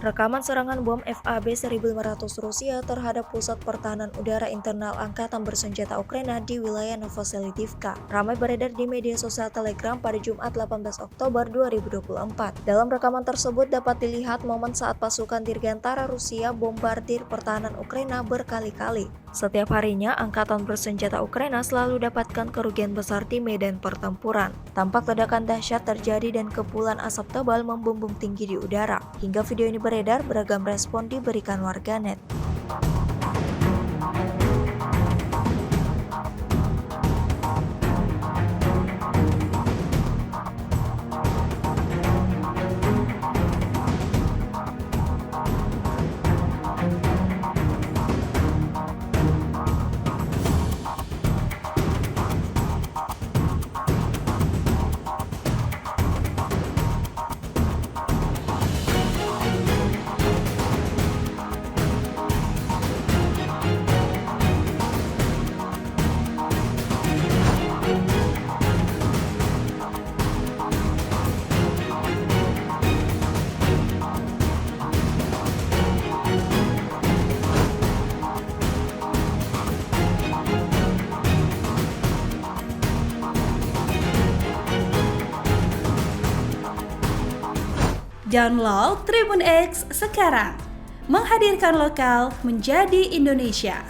Rekaman serangan bom FAB-1500 Rusia terhadap pusat pertahanan udara internal Angkatan Bersenjata Ukraina di wilayah Novoselidivka ramai beredar di media sosial Telegram pada Jumat 18 Oktober 2024. Dalam rekaman tersebut dapat dilihat momen saat pasukan dirgantara Rusia bombardir pertahanan Ukraina berkali-kali. Setiap harinya, Angkatan Bersenjata Ukraina selalu dapatkan kerugian besar di medan pertempuran. Tampak ledakan dahsyat terjadi dan kepulan asap tebal membumbung tinggi di udara. Hingga video ini beredar, beragam respon diberikan warganet. Download Tribun X sekarang, menghadirkan lokal menjadi Indonesia.